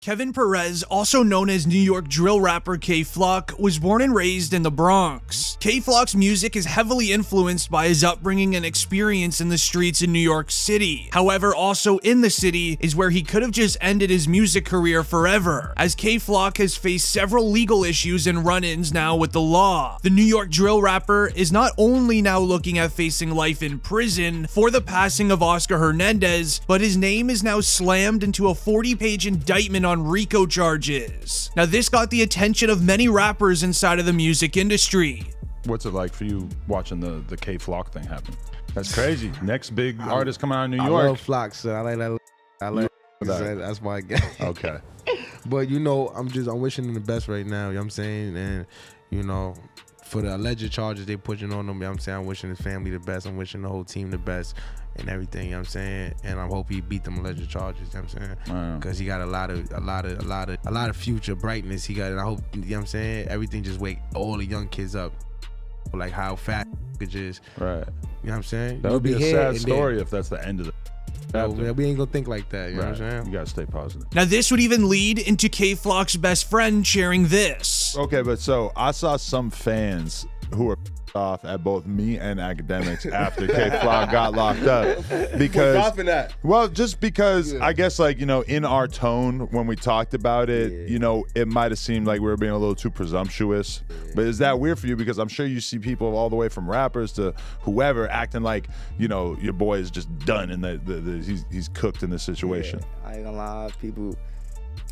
Keven Perez, also known as New York drill rapper K-Flock, was born and raised in the Bronx. K-Flock's music is heavily influenced by his upbringing and experience in the streets in New York City. However, also in the city is where he could have just ended his music career forever, as K-Flock has faced several legal issues and run-ins now with the law. The New York drill rapper is not only now looking at facing life in prison for the passing of Oscar Hernandez, but his name is now slammed into a 40-page indictment on RICO charges. Now, this got the attention of many rappers inside of the music industry. What's it like for you watching the K-Flock thing happen? That's crazy. Next big artist coming out of New York. I love Flock, so I like that. I like that. That's my guy. Okay. But you know, I'm wishing him the best right now. You know what I'm saying? And you know, for the alleged charges they pushing on him, you know what I'm saying? I'm wishing his family the best. I'm wishing the whole team the best and everything, you know what I'm saying? And I hope he beat them alleged charges, you know what I'm saying? Because he got a lot of future brightness he got, and I hope, you know what I'm saying, everything just wake all the young kids up. Like how fat it is. Right. You know what I'm saying? That would be a sad story if that's the end of the no, man, we ain't gonna think like that, you know what I'm saying? You gotta stay positive. Now, this would even lead into K-Flock's best friend sharing this. Okay, but so I saw some fans who were off at both me and academics after K-Flock got locked up because well, just because I guess, like, you know, in our tone when we talked about it, you know, it might have seemed like we were being a little too presumptuous. But is that weird for you? Because I'm sure you see people all the way from rappers to whoever acting like, you know, your boy is just done and he's cooked in this situation. I ain't gonna lie, people,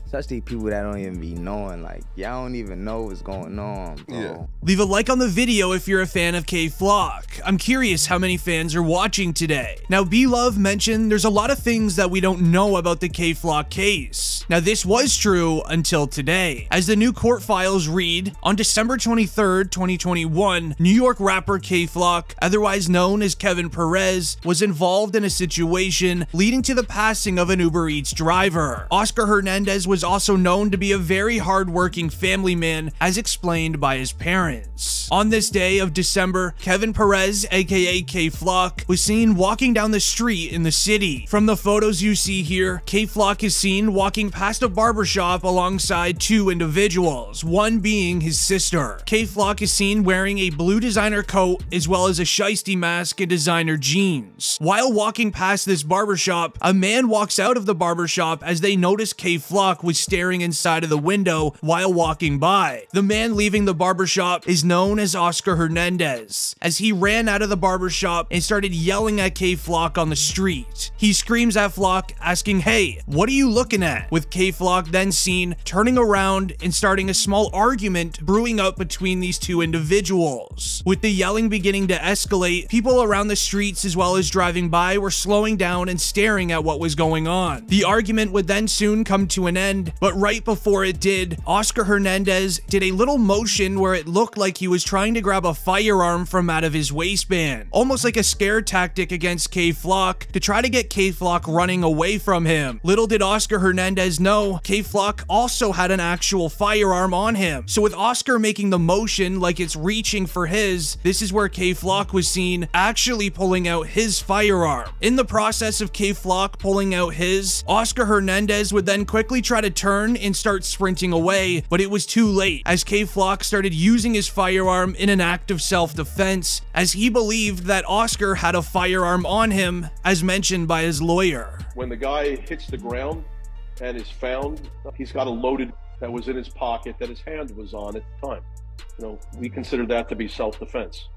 especially people that don't even be knowing, like, y'all don't even know what's going on, bro. Leave a like on the video if you're a fan of K-Flock. I'm curious how many fans are watching today. Now, B-Love mentioned there's a lot of things that we don't know about the K-Flock case. Now, this was true until today. As the new court files read, on December 23rd, 2021, New York rapper K-Flock, otherwise known as Keven Perez, was involved in a situation leading to the passing of an Uber Eats driver. Oscar Hernandez was also known to be a very hard-working family man, as explained by his parents. On this day of December, Keven Perez, aka K-Flock, was seen walking down the street in the city. From the photos you see here, K-Flock is seen walking past a barbershop alongside two individuals, one being his sister. K-Flock is seen wearing a blue designer coat as well as a shiesty mask and designer jeans. While walking past this barbershop, a man walks out of the barbershop as they notice K-Flock was staring inside of the window while walking by. The man leaving the barbershop is known as Oscar Hernandez, as he ran out of the barbershop and started yelling at K-Flock on the street. He screams at Flock, asking, "Hey, what are you looking at?" With K-Flock then seen turning around and starting a small argument brewing up between these two individuals. With the yelling beginning to escalate, people around the streets as well as driving by were slowing down and staring at what was going on. The argument would then soon come to an end, but right before it did, Oscar Hernandez did a little motion where it looked like he was trying to grab a firearm from out of his waistband, almost like a scare tactic against K-Flock to try to get K-Flock running away from him. Little did Oscar Hernandez know, K-Flock also had an actual firearm on him. So with Oscar making the motion like it's reaching for his, this is where K-Flock was seen actually pulling out his firearm. In the process of K-Flock pulling out his, Oscar Hernandez would then quickly try to turn and start sprinting away, but it was too late, as K-Flock started using his firearm in an act of self-defense, as he believed that Oscar had a firearm on him, as mentioned by his lawyer. When the guy hits the ground and is found, he's got a loaded that was in his pocket that his hand was on at the time. You know, we consider that to be self-defense.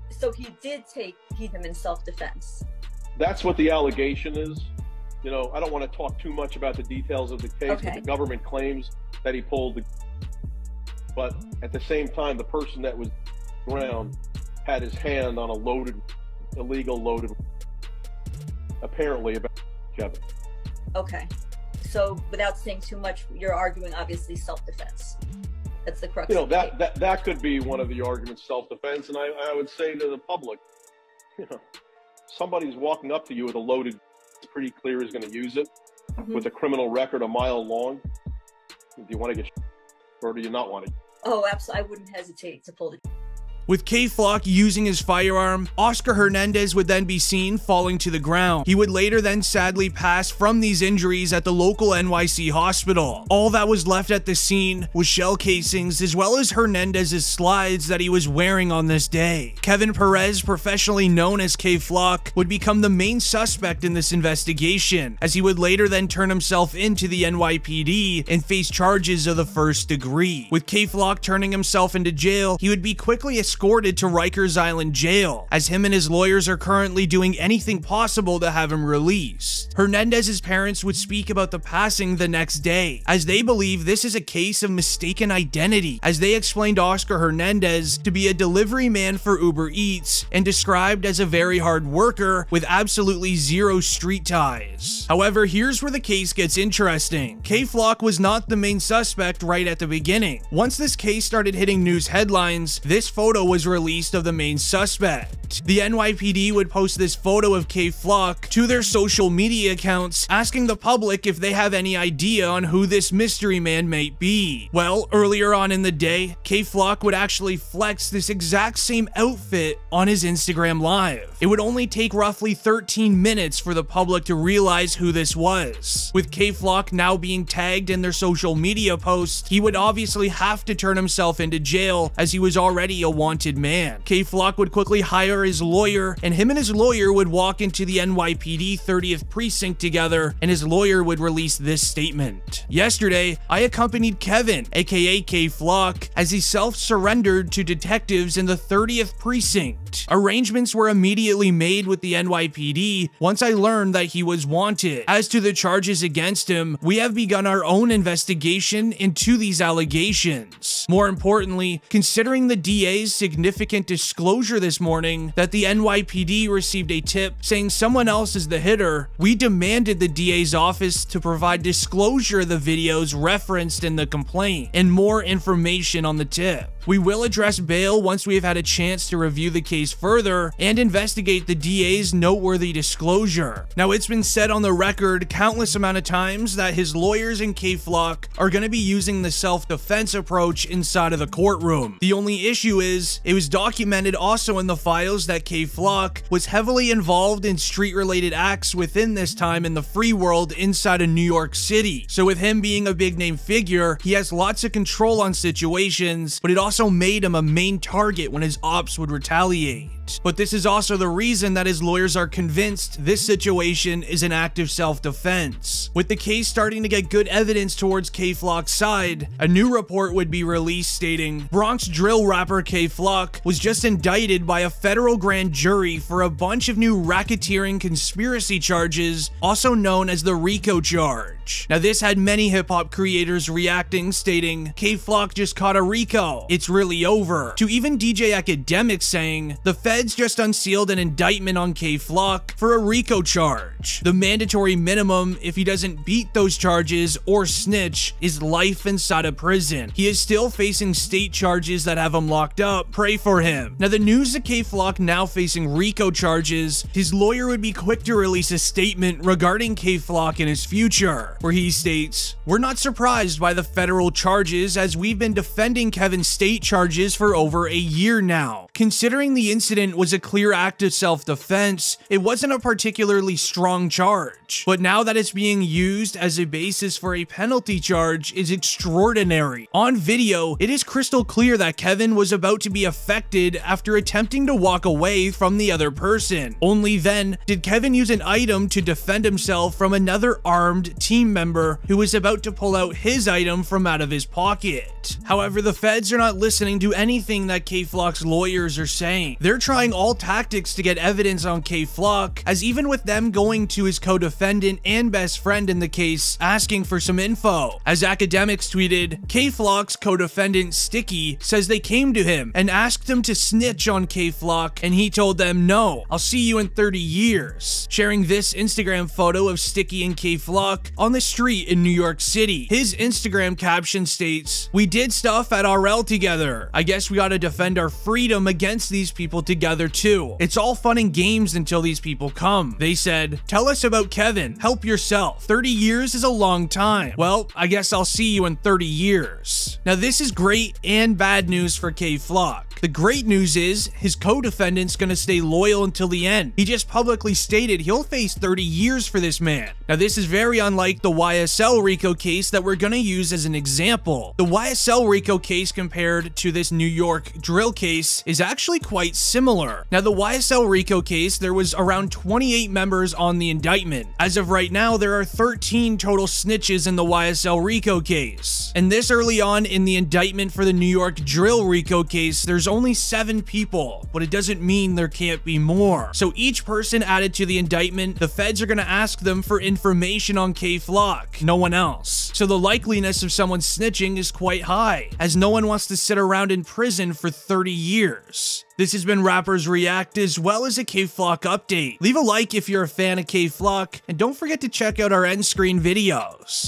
So he did take him in self-defense? That's what the allegation is. You know, I don't want to talk too much about the details of the case, but the government claims that he pulled the... But at the same time, the person that was around had his hand on a illegal loaded, apparently about Keven. Okay. So without saying too much, you're arguing obviously self-defense. That's the crux. You know, that could be one of the arguments, self-defense. And I would say to the public, you know, somebody's walking up to you with a loaded, it's pretty clear he's going to use it, with a criminal record a mile long. Do you want to get or do you not want to? Oh, absolutely. I wouldn't hesitate to pull the With K-Flock using his firearm, Oscar Hernandez would then be seen falling to the ground. He would later then sadly pass from these injuries at the local NYC hospital. All that was left at the scene was shell casings as well as Hernandez's slides that he was wearing on this day. Keven Perez, professionally known as K-Flock, would become the main suspect in this investigation, as he would later then turn himself into the NYPD and face charges of the first degree. With K-Flock turning himself into jail, he would be quickly escorted to Rikers Island Jail, as him and his lawyers are currently doing anything possible to have him released. Hernandez's parents would speak about the passing the next day, as they believe this is a case of mistaken identity, as they explained Oscar Hernandez to be a delivery man for Uber Eats and described as a very hard worker with absolutely zero street ties. However, here's where the case gets interesting. K-Flock was not the main suspect right at the beginning. Once this case started hitting news headlines, this photo was released of the main suspect. The NYPD would post this photo of K-Flock to their social media accounts, asking the public if they have any idea on who this mystery man might be. Well, earlier on in the day, K-Flock would actually flex this exact same outfit on his Instagram Live. It would only take roughly 13 minutes for the public to realize who this was. With K-Flock now being tagged in their social media posts, he would obviously have to turn himself into jail, as he was already a wanted man. K-Flock would quickly hire his lawyer, and him and his lawyer would walk into the NYPD 30th precinct together, and his lawyer would release this statement. Yesterday, I accompanied Keven, aka K-Flock, as he self-surrendered to detectives in the 30th precinct. Arrangements were immediately made with the NYPD once I learned that he was wanted. As to the charges against him, we have begun our own investigation into these allegations. More importantly, considering the DA's significant disclosure this morning that the NYPD received a tip saying someone else is the hitter, we demanded the DA's office to provide disclosure of the videos referenced in the complaint and more information on the tip. We will address bail once we have had a chance to review the case further and investigate the DA's noteworthy disclosure. Now, it's been said on the record countless amount of times that his lawyers and K-Flock are going to be using the self-defense approach inside of the courtroom. The only issue is, it was documented also in the files that K-Flock was heavily involved in street-related acts within this time in the free world inside of New York City. So with him being a big name figure, he has lots of control on situations, but it also made him a main target when his ops would retaliate. But this is also the reason that his lawyers are convinced this situation is an act of self-defense. With the case starting to get good evidence towards K-Flock's side, a new report would be released stating Bronx drill rapper K-Flock was just indicted by a federal grand jury for a bunch of new racketeering conspiracy charges, also known as the RICO charge. Now, this had many hip-hop creators reacting, stating K-Flock just caught a RICO, it's really over, to even DJ Academic saying the feds just unsealed an indictment on K-Flock for a RICO charge. The mandatory minimum if he doesn't beat those charges or snitch is life inside a prison. He is still facing state charges that have him locked up. Pray for him. Now, the news of K-Flock now facing RICO charges, his lawyer would be quick to release a statement regarding K-Flock and his future, where he states, "We're not surprised by the federal charges, as we've been defending Kevin's state charges for over a year now. Considering the incident was a clear act of self-defense, it wasn't a particularly strong charge. But now that it's being used as a basis for a penalty charge is extraordinary. On video, it is crystal clear that Keven was about to be affected after attempting to walk away from the other person. Only then did Keven use an item to defend himself from another armed team member who was about to pull out his item from out of his pocket. However, the feds are not listening to anything that K-Flock's lawyers are saying. They're trying all tactics to get evidence on K-Flock, as even with them going to his co-defendant and best friend in the case asking for some info. As Academics tweeted, K-Flock's co-defendant Sticky says they came to him and asked him to snitch on K-Flock, and he told them, "No, I'll see you in 30 years. Sharing this Instagram photo of Sticky and K-Flock on the street in New York City. His Instagram caption states, "We did stuff at RL together. I guess we gotta defend our freedom against these people together too. It's all fun and games until these people come." They said, "Tell us about Keven. Help yourself. 30 years is a long time. Well, I guess I'll see you in 30 years. Now, this is great and bad news for K-Flock. The great news is, his co-defendant's gonna stay loyal until the end. He just publicly stated he'll face 30 years for this man. Now this is very unlike the YSL RICO case that we're gonna use as an example. The YSL RICO case compared to this New York drill case is actually quite similar. Now the YSL RICO case, there was around 28 members on the indictment. As of right now, there are 13 total snitches in the YSL RICO case. And this early on in the indictment for the New York drill RICO case, there's only 7 people, but it doesn't mean there can't be more. So each person added to the indictment, the feds are gonna ask them for information on K-Flock, no one else. So the likeliness of someone snitching is quite high, as no one wants to sit around in prison for 30 years. This has been Rappers React, as well as a K-Flock update. Leave a like if you're a fan of K-Flock, and don't forget to check out our end screen videos.